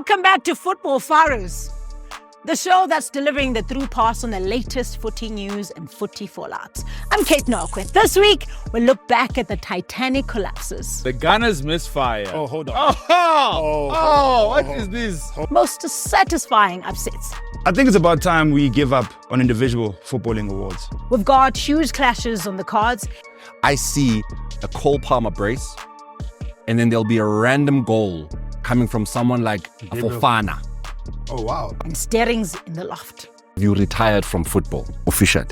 Welcome back to Football Faras, the show that's delivering the through pass on the latest footy news and footy fallouts. I'm Kate Nokwe. This week, we'll look back at the Titanic collapses. The Gunners misfire. Oh, hold on. What is this? Most satisfying upsets. I think it's about time we give up on individual footballing awards. We've got huge clashes on the cards. I see a Cole Palmer brace, and then there'll be a random goal coming from someone like a Fofana. Oh, wow. And stirrings in the loft. You retired from football, officially.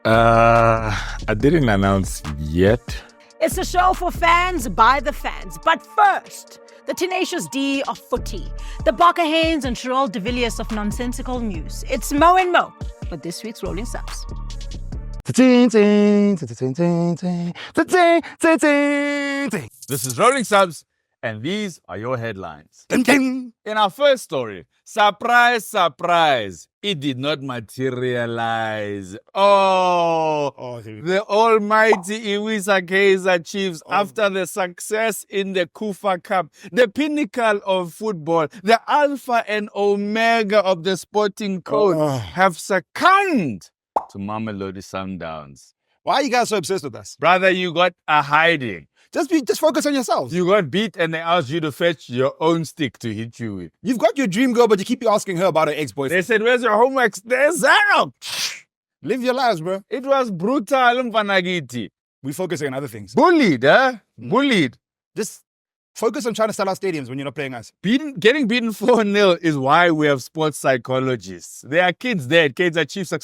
I didn't announce yet. It's a show for fans by the fans. But first, the tenacious D of footy, the Barker Haynes and Cheryl de Villiers of nonsensical news. It's Mo and Mo with this week's Rolling Subs. This is Rolling Subs, and these are your headlines. In our first story, surprise, surprise, it did not materialize. The almighty Iwisa Kaizer Chiefs, after the success in the Kufa Cup, the pinnacle of football, the alpha and omega of the sporting code, have succumbed to Mamelodi Sundowns. Why are you guys so obsessed with us? Brother, you got a hiding. Just focus on yourselves. You got beat and they asked you to fetch your own stick to hit you with. You've got your dream girl, but you keep asking her about her ex-boyfriend. They said, where's your homework? There's zero. Live your lives, bro. It was brutal, Mfanagiti. We focusing on other things. Bullied, huh? Bullied. Just focus on trying to sell out stadiums when you're not playing us. Getting beaten 4-0 is why we have sports psychologists. There are kids there. Kids are Chiefs like,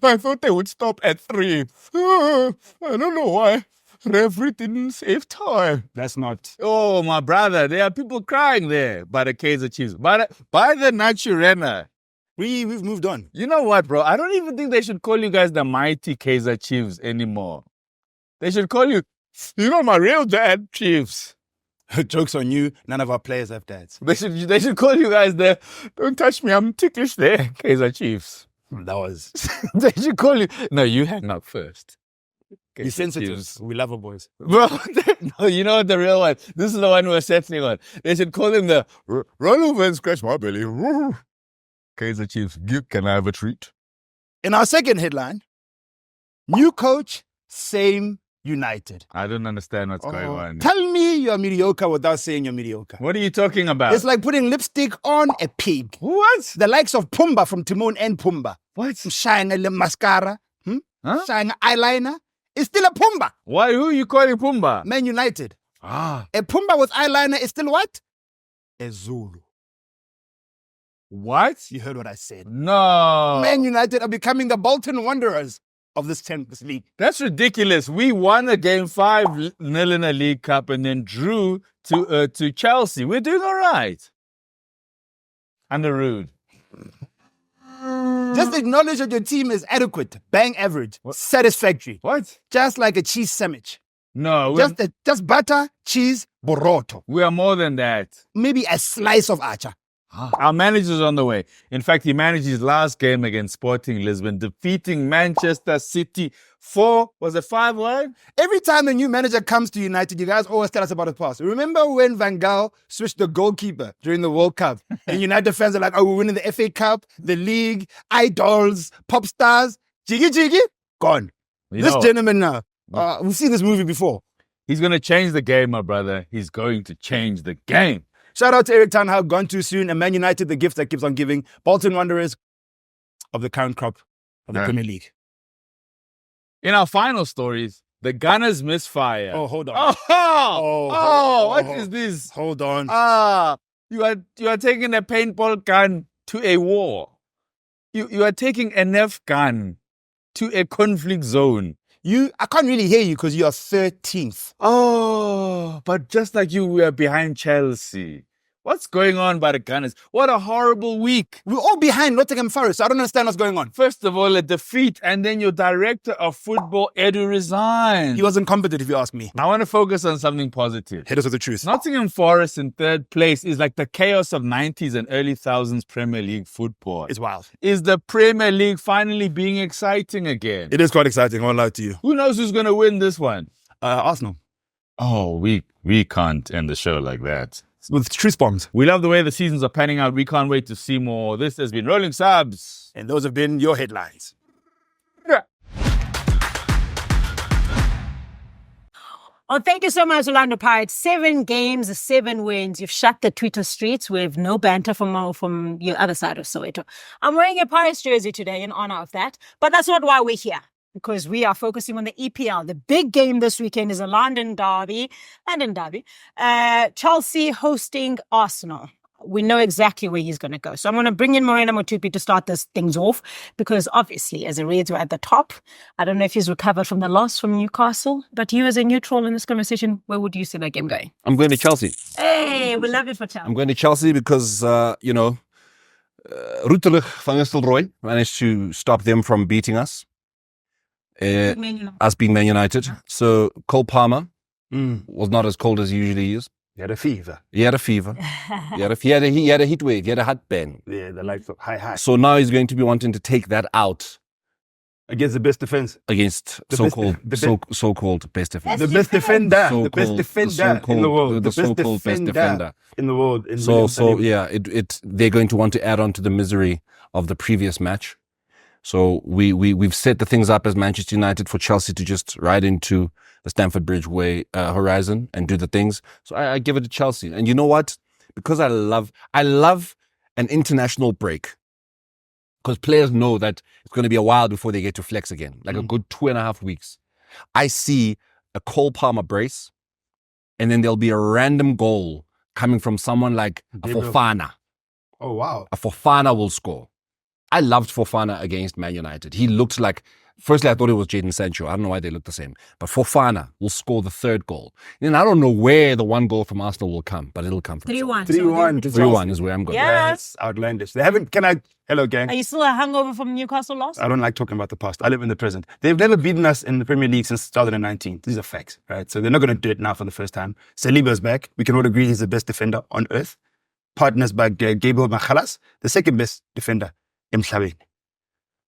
I thought they would stop at 3. I don't know why. Referee didn't save time. That's not. Oh, my brother. There are people crying there by the Kaizer Chiefs. By the Naturena. We've moved on. You know what, bro? I don't even think they should call you guys the mighty Kaizer Chiefs anymore. They should call you, my real dad, Chiefs. Joke's on you. None of our players have dads. They should call you guys the, don't touch me, I'm ticklish there, Kaizer Chiefs. That was. They should call you. No, you hang up first. You're sensitive. We love our boys. Bro, no, you know what the real one? This is the one we're settling on. They should call him the run over and scratch my belly. Kaizer Chiefs, can I have a treat? In our second headline, new coach, same United. I don't understand what's going on. Tell me you're mediocre without saying you're mediocre. What are you talking about? It's like putting lipstick on a pig. What? The likes of Pumbaa from Timon and Pumbaa. What? Shine a mascara. Huh? Shine eyeliner. It's still a Pumbaa. Why? Who are you calling Pumbaa? Man United. A Pumbaa with eyeliner is still what? A Zulu. What? You heard what I said. No. Man United are becoming the Bolton Wanderers of this Champions League. That's ridiculous. We won a game 5-0 in a League Cup and then drew to Chelsea. We're doing all right. Under Rude. Just acknowledge that your team is adequate, bang average, satisfactory. What? Just like a cheese sandwich. No. Just butter, cheese, boroto. We are more than that. Maybe a slice of acha. Our manager's on the way. In fact, he managed his last game against Sporting Lisbon, defeating Manchester City 5-1? Every time a new manager comes to United, you guys always tell us about his past. Remember when Van Gaal switched the goalkeeper during the World Cup? And United fans are like, we're winning the FA Cup, the league, idols, pop stars. Jiggy, gone. This gentleman now, we've seen this movie before. He's going to change the game, my brother. He's going to change the game. Shout out to Eric Ten Hag, gone too soon, and Man United, the gift that keeps on giving. Bolton Wanderers of the current crop of the Premier League. In our final stories, the Gunners misfire. Oh, hold on. What is this? Hold on. You are taking a paintball gun to a war. You are taking a Nerf gun to a conflict zone. I can't really hear you because you are 13th. But just like you, we are behind Chelsea. What's going on by the Gunners? What a horrible week. We're all behind Nottingham Forest, so I don't understand what's going on. First of all, a defeat, and then your director of football, Edu, resigned. He wasn't competent, if you ask me. I want to focus on something positive. Hit us with the truth. Nottingham Forest in third place is like the chaos of 90s and early 2000s Premier League football. It's wild. Is the Premier League finally being exciting again? It is quite exciting, I won't lie to you. Who knows who's going to win this one? Arsenal. Oh, we can't end the show like that. with truth bombs. We love the way the seasons are panning out. We can't wait to see more. This has been Rolling Subs. And those have been your headlines. Oh, thank you so much, Orlando Pirates. 7 games, 7 wins. You've shut the Twitter streets with no banter from your other side of Soweto. I'm wearing a Pirates jersey today in honor of that, but that's not why we're here. Because we are focusing on the EPL. The big game this weekend is a London derby. Chelsea hosting Arsenal. We know exactly where he's going to go. So I'm going to bring in Morena Mothupi to start things off because obviously, as the Reds were at the top, I don't know if he's recovered from the loss from Newcastle, but you as a neutral in this conversation, where would you see that game going? I'm going to Chelsea. Hey, we love it for Chelsea. I'm going to Chelsea because, Rutelig van Nistelrooy managed to stop them from beating us. Us being Man United. So Cole Palmer was not as cold as he usually is. He had a fever. He had a fever. he had a heat wave. He had a heartburn. Yeah, the likes of high. So now he's going to be wanting to take that out Against the best defense. against The so-called best- so-called best defense. The best defender. So-called- The best defender in the world. the so-called best defender. in the world. In So William Saliba. yeah, they're going to want to add on to the misery of the previous match. So we've set the things up as Manchester United for Chelsea to just ride into the Stamford Bridge way horizon and do the things. So I give it to Chelsea. And you know what? Because I love an international break. Because players know that it's going to be a while before they get to flex again, like a good 2.5 weeks. I see a Cole Palmer brace, and then there'll be a random goal coming from someone like a Gabriel. Fofana. Oh, wow. A Fofana will score. I loved Fofana against Man United. He looked like, firstly, I thought it was Jadon Sancho. I don't know why they look the same. But Fofana will score the 3rd goal. And I don't know where the 1 goal from Arsenal will come, but it'll come from 3-1. 3-1 to 3-1 is where I'm going. Yeah. That's outlandish. They haven't. Hello, gang. Are you still a hangover from Newcastle loss? I don't like talking about the past. I live in the present. They've never beaten us in the Premier League since 2019. These are facts, right? So they're not going to do it now for the first time. Saliba's back. We can all agree he's the best defender on earth. Partners by Gabriel Machalas, the second best defender in Mhlabeni.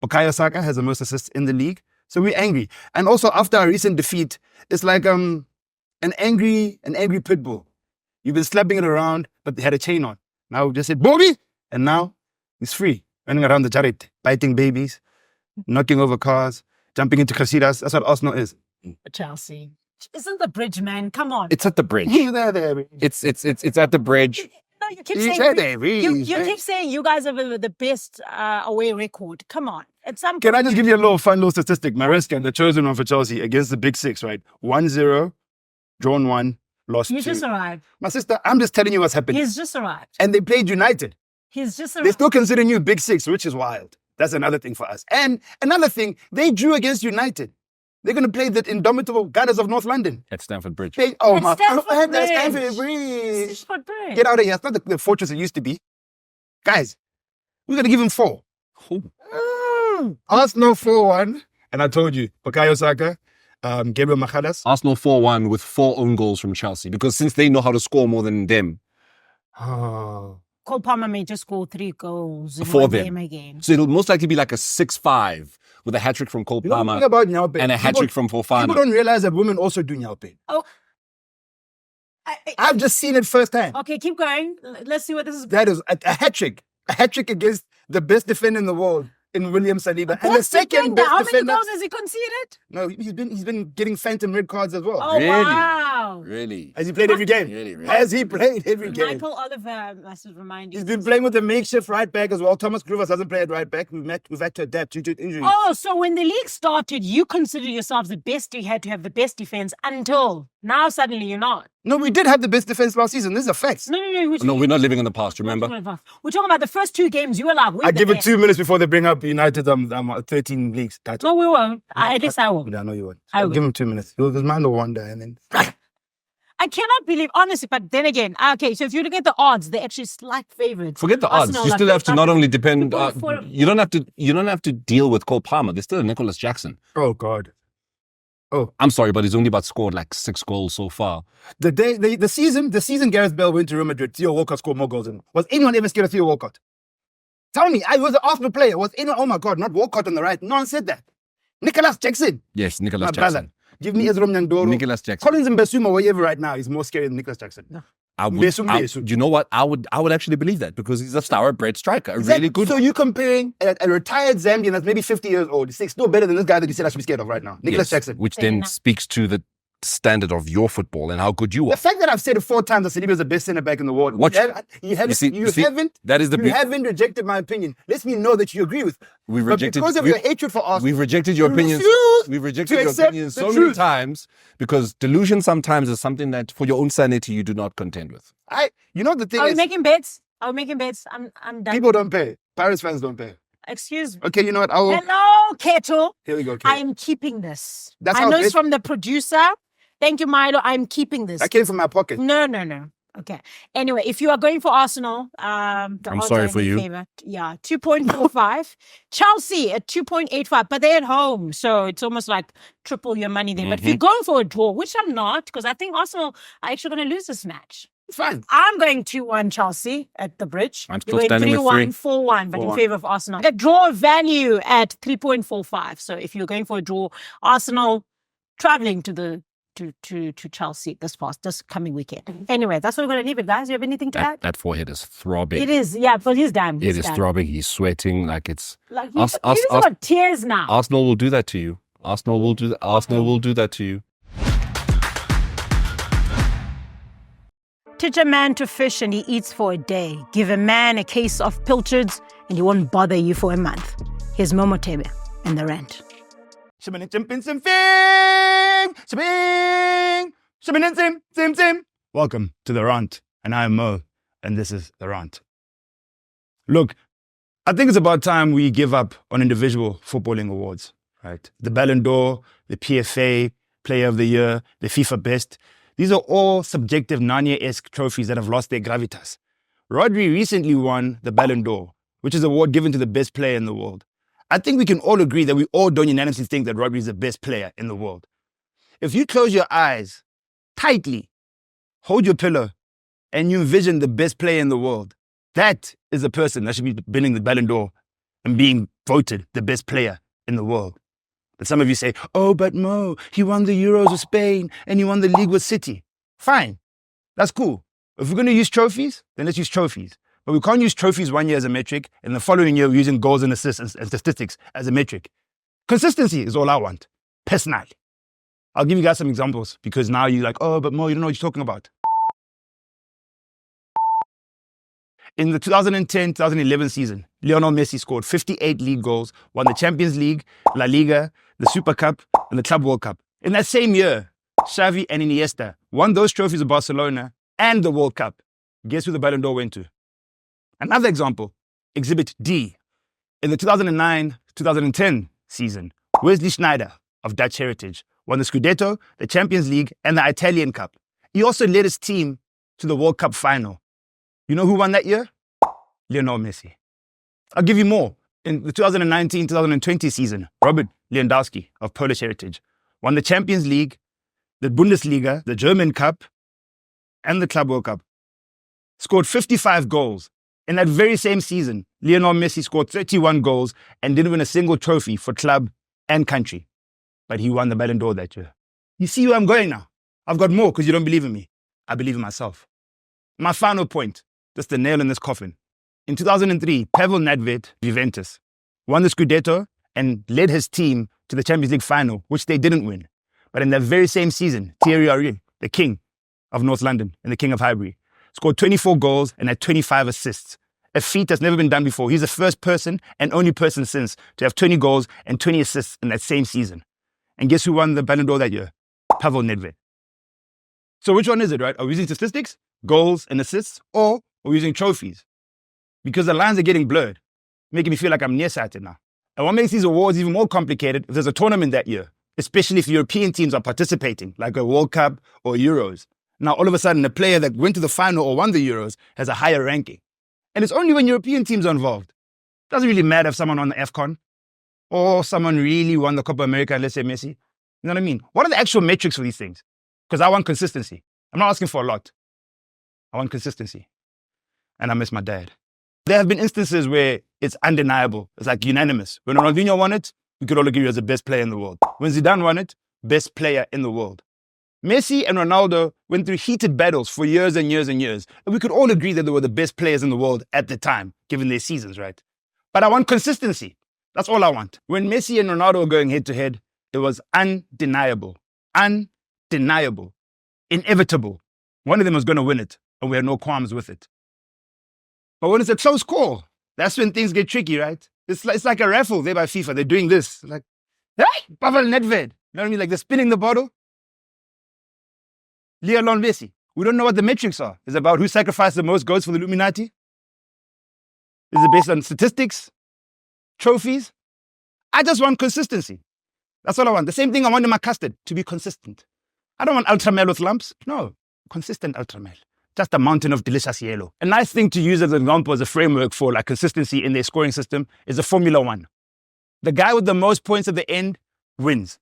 Bukayo Saka has the most assists in the league. So we're angry. And also after our recent defeat, it's like an angry pit bull. You've been slapping it around, but they had a chain on. Now we just said, Bobby! And now he's free. Running around the Jared, biting babies, knocking over cars, jumping into casitas. That's what Arsenal is. Chelsea. Isn't the bridge, man? Come on. It's at the bridge. there. It's at the bridge. No, you keep You saying said there is, you man. keep saying you guys have the best away record. Come on. At some Can I just give you a fun little statistic? Maresca, the chosen one for Chelsea against the Big Six, right? 1-0, drawn 1, lost 2. He's just arrived. My sister, I'm just telling you what's happening. He's just arrived. And they played United. He's just They arrived. still consider you Big Six, which is wild. That's another thing for us. And another thing, they drew against United. They're going to play the indomitable Gunners of North London. At Stamford Bridge. Oh At my Stamford God, Bridge. Stamford Bridge. Stamford Bridge. Get out of here. It's not the fortress it used to be. Guys, we're going to give him 4. Arsenal 4-1. And I told you, Bukayo Saka, Gabriel Machalas. Arsenal 4-1 with 4 own goals from Chelsea. Because since they know how to score more than them, Oh. Cole Palmer may just score 3 goals in For one them. game again. so it'll most likely be like a 6-5 with a hat-trick from Cole You know the Palmer thing about Nyaupe? and a hat-trick from People Fofana. don't realize that women also do Nyaupe. I've just seen it firsthand. Okay, keep going. Let's see what this is. That is a hat-trick. A hat-trick against the best defender in the world in William Saliba. And the Best second defender. best How many defender. goals has he conceded? No, he's been getting phantom red cards as well. Oh, Really? wow. Really? Has he played every game? Really? Has he played every game? Michael Oliver must remind you. He's been playing with a makeshift right back as well. Thomas Groovers doesn't play at right back. We've had to adapt due to injuries. Oh, so when the league started, you considered yourselves the best. You had to have the best defense until now. Suddenly, you're not. No, we did have the best defense last season. This is a fact. No. No, we're not living in the past, remember? We're talking about the first 2 games you allowed. I give it 2 minutes before they bring up United's 13 leagues title. No, we won't. At least I will. Yeah, I know you would. I I'll will. give him 2 minutes. His mind will wander and then. I cannot believe, honestly, but then again, okay, so if you look at the odds, they're actually slight favorites. Forget the odds. Arsenal You are still have to not only depend. People for- You don't have to deal with Cole Palmer. There's still a Nicholas Jackson. Oh God. I'm sorry, but he's only about scored like 6 goals so far. The season Gareth Bale went to Real Madrid, Theo Walcott scored more goals than him. Was anyone ever scared of Theo Walcott? Tell me, I was an Arsenal player. Was anyone? Oh my God, not Walcott on the right. No one said that. Nicholas Jackson. Yes, Nicholas My brother. Jackson. Give me Ezrom Nyandoro. Nicholas Jackson. Collins and Basuma, wherever right now, he's more scary than Nicholas Jackson. I would, Besu. you know what? I would actually believe that because he's a thoroughbred striker, a really good. So you're comparing a retired Zambian that's maybe 50 years old. He's still better than this guy that you said I should be scared of right now, Nicholas Jackson. Which then speaks to the standard of your football and how good you are. The fact that I've said it 4 times that Saliba is the best centre back in the world. You haven't rejected my opinion. Let me know that you agree with. But because of your hatred for Arsenal, we've rejected your opinions. We've rejected your opinions so many times because delusion sometimes is something that for your own sanity you do not contend with. The thing Are is, we making bets? I'm done. people don't pay. Paris fans don't pay. Excuse me. Okay, you know what? Hello, Keto. Here we go. I am keeping this. That's I how know it it's is. from the producer. Thank you, Milo. I'm keeping this. That came from my pocket. No. Okay. Anyway, if you are going for Arsenal, I'm sorry for you. Favor. Yeah, 2.45. Chelsea at 2.85, but they're at home, so it's almost like triple your money there. But if you're going for a draw, which I'm not, because I think Arsenal are actually going to lose this match. Fine. I'm going 2-1 Chelsea at the bridge. I'm still standing with 3. 4-1, but in favor of Arsenal. A draw value at 3.45. So if you're going for a draw, Arsenal traveling to Chelsea this coming weekend. Anyway, that's what we're going to leave it, guys. You have anything to add? That forehead is throbbing. It is, yeah, but he's done. It is throbbing. He's sweating like it's. Like he's got tears now. Arsenal will do that to you. Arsenal will do that to you. Teach a man to fish and he eats for a day. Give a man a case of pilchards and he won't bother you for a month. Here's Mothebe and the rant. Welcome to the rant, and I am Mo, and this is the rant. Look, I think it's about time we give up on individual footballing awards, right? The Ballon d'Or, the PFA, Player of the Year, the FIFA Best. These are all subjective Narnia-esque trophies that have lost their gravitas. Rodri recently won the Ballon d'Or, which is an award given to the best player in the world. I think we can all agree that we all don't unanimously think that Rodri is the best player in the world. If you close your eyes tightly, hold your pillow, and you envision the best player in the world, that is the person that should be winning the Ballon d'Or and being voted the best player in the world. But some of you say, oh, but Mo, he won the Euros with Spain and he won the league with City. Fine. That's cool. If we're going to use trophies, then let's use trophies. But we can't use trophies 1 year as a metric and the following year we're using goals and assists and statistics as a metric. Consistency is all I want, personally. I'll give you guys some examples because now you're like, oh, but Mo, you don't know what you're talking about. In the 2010-2011 season, Lionel Messi scored 58 league goals, won the Champions League, La Liga, the Super Cup, and the Club World Cup. In that same year, Xavi and Iniesta won those trophies of Barcelona and the World Cup. Guess who the Ballon d'Or went to? Another example, Exhibit D. In the 2009-2010 season, Wesley Sneijder of Dutch heritage won the Scudetto, the Champions League, and the Italian Cup. He also led his team to the World Cup final. You know who won that year? Lionel Messi. I'll give you more. In the 2019-2020 season, Robert Lewandowski of Polish heritage won the Champions League, the Bundesliga, the German Cup, and the Club World Cup. Scored 55 goals. In that very same season, Lionel Messi scored 31 goals and didn't win a single trophy for club and country. But he won the Ballon d'Or that year. You see where I'm going now? I've got more because you don't believe in me. I believe in myself. My final point, just the nail in this coffin. In 2003, Pavel Nedved, Juventus, won the Scudetto and led his team to the Champions League final, which they didn't win. But in that very same season, Thierry Henry, the king of North London and the king of Highbury, scored 24 goals and had 25 assists. A feat that's never been done before. He's the first person and only person since to have 20 goals and 20 assists in that same season. And guess who won the Ballon d'Or that year? Pavel Nedved. So which one is it, right? Are we using statistics, goals and assists, or are we using trophies? Because the lines are getting blurred, making me feel like I'm nearsighted now. And what makes these awards even more complicated if there's a tournament that year, especially if European teams are participating, like a World Cup or Euros. Now, all of a sudden, a player that went to the final or won the Euros has a higher ranking. And it's only when European teams are involved. It doesn't really matter if someone won the AFCON or someone really won the Copa America, let's say Messi. You know what I mean? What are the actual metrics for these things? Because I want consistency. I'm not asking for a lot. I want consistency. And I miss my dad. There have been instances where it's undeniable. It's like unanimous. When Ronaldinho won it, we could all agree he was the best player in the world. When Zidane won it, best player in the world. Messi and Ronaldo went through heated battles for years and years and years. And we could all agree that they were the best players in the world at the time, given their seasons, right? But I want consistency. That's all I want. When Messi and Ronaldo were going head to head, it was undeniable. Undeniable. Inevitable. One of them was going to win it, and we had no qualms with it. But when it's a close call, that's when things get tricky, right? It's like a raffle there by FIFA. They're doing this. Like, hey, Pavel Nedved. You know what I mean? Like they're spinning the bottle. Lionel Messi. We don't know what the metrics are. Is it about who sacrificed the most goals for the Illuminati? Is it based on statistics? Trophies? I just want consistency. That's all I want. The same thing I want in my custard, to be consistent. I don't want ultramel with lumps. No, consistent ultramel. Just a mountain of delicious yellow. A nice thing to use as an example, as a framework for like consistency in their scoring system is the Formula One. The guy with the most points at the end wins.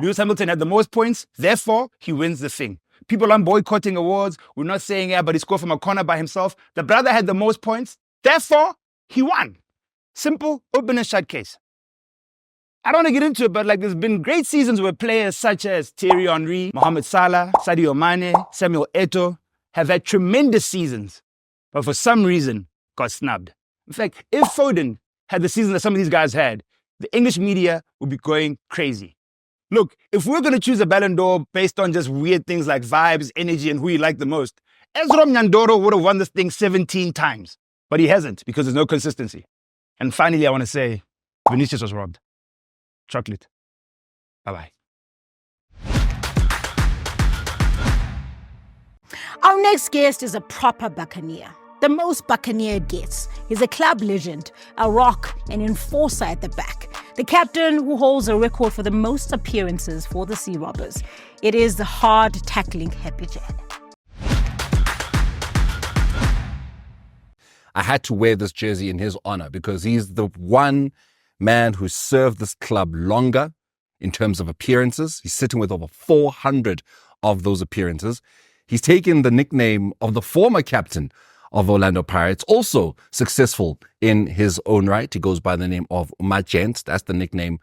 Lewis Hamilton had the most points, therefore he wins the thing. People aren't boycotting awards. We're not saying, yeah, but he scored from a corner by himself. The brother had the most points, therefore he won. Simple, open and shut case. I don't want to get into it, but like there's been great seasons where players such as Thierry Henry, Mohamed Salah, Sadio Mane, Samuel Eto'o have had tremendous seasons, but for some reason got snubbed. In fact, if Foden had the season that some of these guys had, the English media would be going crazy. Look, if we're going to choose a Ballon d'Or based on just weird things like vibes, energy, and who you like the most, Ezra Nyandoro would have won this thing 17 times, but he hasn't because there's no consistency. And finally, I want to say, Vinicius was robbed. Chocolate. Bye-bye. Our next guest is a proper Buccaneer. The most Buccaneer it gets. He's a club legend, a rock, an enforcer at the back. The captain who holds a record for the most appearances for the Sea Robbers. It is the hard-tackling Happy Jele. I had to wear this jersey in his honor because he's the one man who served this club longer in terms of appearances. He's sitting with over 400 of those appearances. He's taken the nickname of the former captain of Orlando Pirates, also successful in his own right. He goes by the name of Majent. That's the nickname.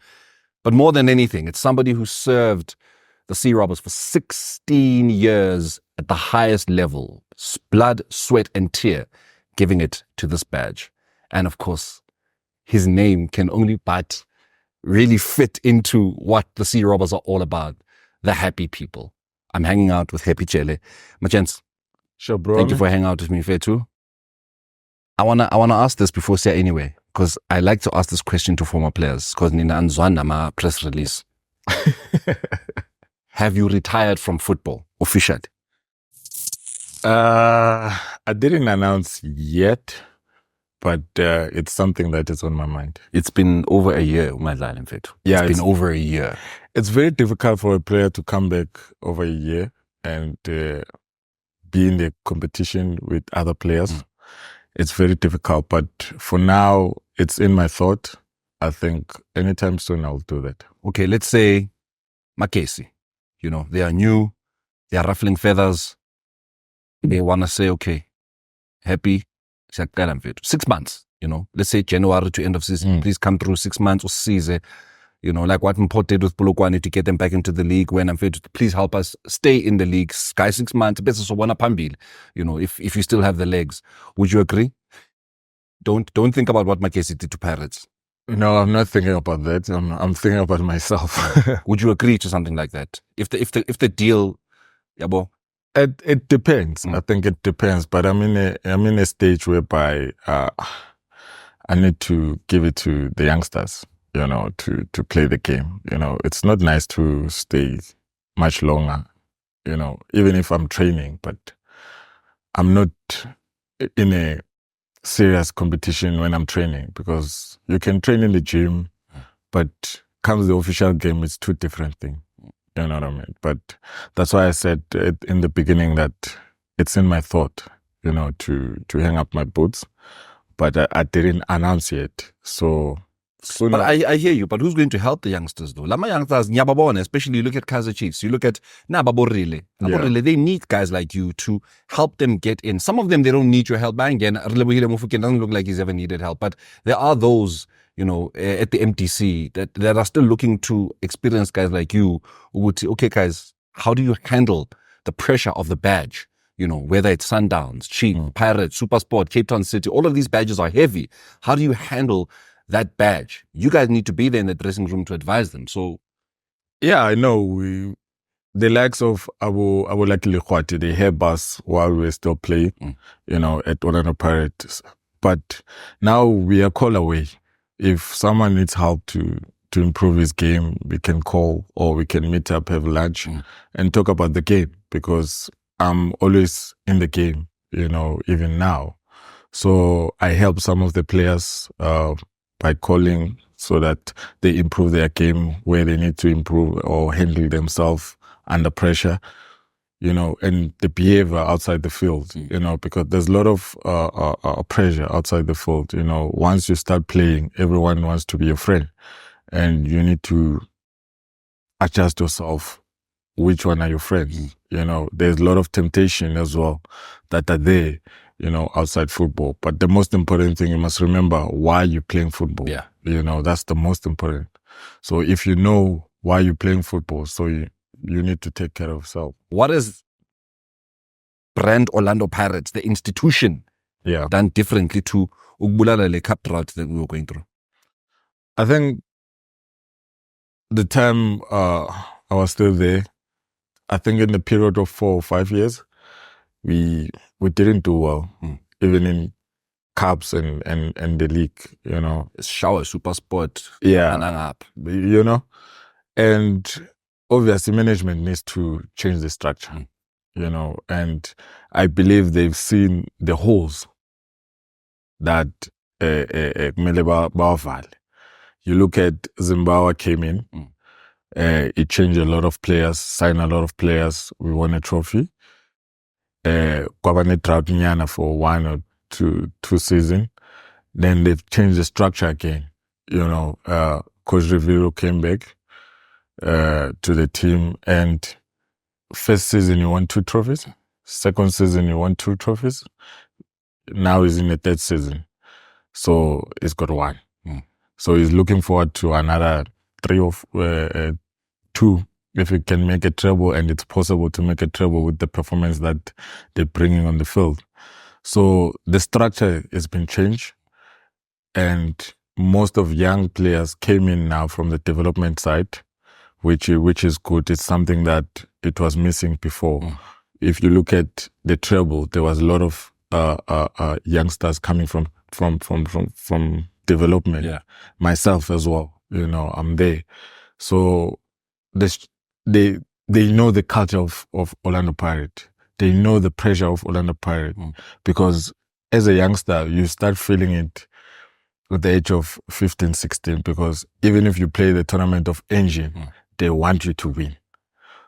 But more than anything, it's somebody who served the Sea Robbers for 16 years at the highest level. Blood, sweat, and tear, giving it to this badge. And of course, his name can only but really fit into what the Sea Robbers are all about. The happy people. I'm hanging out with Happy Jele. Majent. Sure, bro. Thank you for hanging out with me, Fetu. I wanna ask this before say anyway, because I like to ask this question to former players, because Nina Anzwana ma press release. Have you retired from football officially? I didn't announce yet, but it's something that is on my mind. It's been over a year, Umadlala Fetu. Yeah, it's been over a year. It's very difficult for a player to come back over a year and be in the competition with other players. It's very difficult, but for now, it's in my thought. I think anytime soon I'll do that. Okay, let's say Makesi. You know, they are new, they are ruffling feathers. They want to say, okay, Happy, 6 months, you know. Let's say January to end of season. Please come through 6 months or season. You know, like what Mpho did with Polokwane to get them back into the league. When I'm fit, please help us stay in the league. Sky 6 months, best so one pambil. You know, if you still have the legs, would you agree? Don't think about what Makesi did to Pirates. No, I'm not thinking about that. I'm thinking about myself. Would you agree to something like that? If the deal, yabo. It depends. I think it depends. But I'm in a stage whereby I need to give it to the youngsters. You know, to play the game. You know, it's not nice to stay much longer, you know, even if I'm training, but I'm not in a serious competition when I'm training, because you can train in the gym, but comes the official game, it's two different things. You know what I mean? But that's why I said in the beginning that it's in my thought, you know, to hang up my boots, but I didn't announce yet. So but I hear you, but who's going to help the youngsters though? Lama youngsters, especially you look at Kaizer Chiefs, you look at Baborile. They need guys like you to help them get in. Some of them, they don't need your help. Again, doesn't look like he's ever needed help, but there are those, you know, at the MTC that are still looking to experienced guys like you who would say, okay, guys, how do you handle the pressure of the badge? You know, whether it's Sundowns, Chief, Pirates, SuperSport, Cape Town City, all of these badges are heavy. How do you handle that badge? You guys need to be there in the dressing room to advise them. So, yeah, I know. The likes of Abu Lehoko, they help us while we're still playing, you know, at Morena Pirates. But now we are called away. If someone needs help to improve his game, we can call or we can meet up, have lunch and talk about the game, because I'm always in the game, you know, even now. So I help some of the players by calling so that they improve their game where they need to improve or handle themselves under pressure, you know, and the behavior outside the field, you know, because there's a lot of pressure outside the field. You know, once you start playing, everyone wants to be your friend, and you need to adjust yourself. Which one are your friends? You know, there's a lot of temptation as well that are there, you know, outside football. But the most important thing, you must remember why you're playing football. Yeah. You know, that's the most important. So if you know why you're playing football, so you need to take care of yourself. what is brand Orlando Pirates, the institution, done differently to ukubulala le cup drought that we were going through? I think the time I was still there, I think in the period of 4 or 5 years, we didn't do well, even in cups and the league, you know. Shower, SuperSport, and up. You know. And obviously management needs to change the structure, you know. And I believe they've seen the holes that you look at Zimbabwe came in, it changed a lot of players, signed a lot of players. We won a trophy. Kwabane drought nyana for 1 or 2 seasons. Then they've changed the structure again. You know, Coach Rivero came back to the team, and first season he won 2 trophies. Second season he won 2 trophies. Now he's in the 3rd season. So he's got 1. So he's looking forward to another 3 or 2 if he can make a treble, and it's possible to make a treble with the performance that they're bringing on the field. So the structure has been changed, and most of young players came in now from the development side, which is good. It's something that it was missing before. If you look at the treble, there was a lot of youngsters coming from development. Yeah. Myself as well, you know, I'm there. So they know the culture of Orlando Pirates. They know the pressure of Orlando Pirates, because as a youngster, you start feeling it at the age of 15, 16, because even if you play the tournament of engine, they want you to win.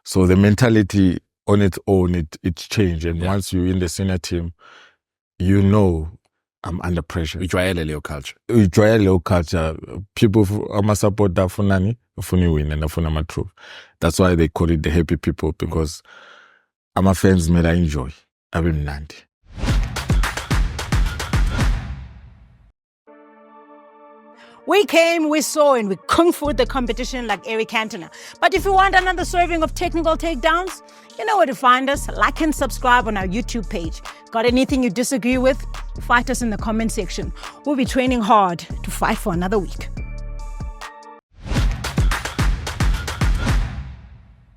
So the mentality on its own, it's changed. And once you're in the senior team, you know, I'm under pressure. Ijwayele culture. Ijwayele culture. People, I'm support that for nani, for win and for nama truth. That's why they call it the happy people, because I'm a fans made I enjoy. I've been Nandi. We came, we saw, and we kung fu the competition like Eric Cantona. But if you want another serving of technical takedowns, you know where to find us. Like and subscribe on our YouTube page. Got anything you disagree with? Fight us in the comment section. We'll be training hard to fight for another week.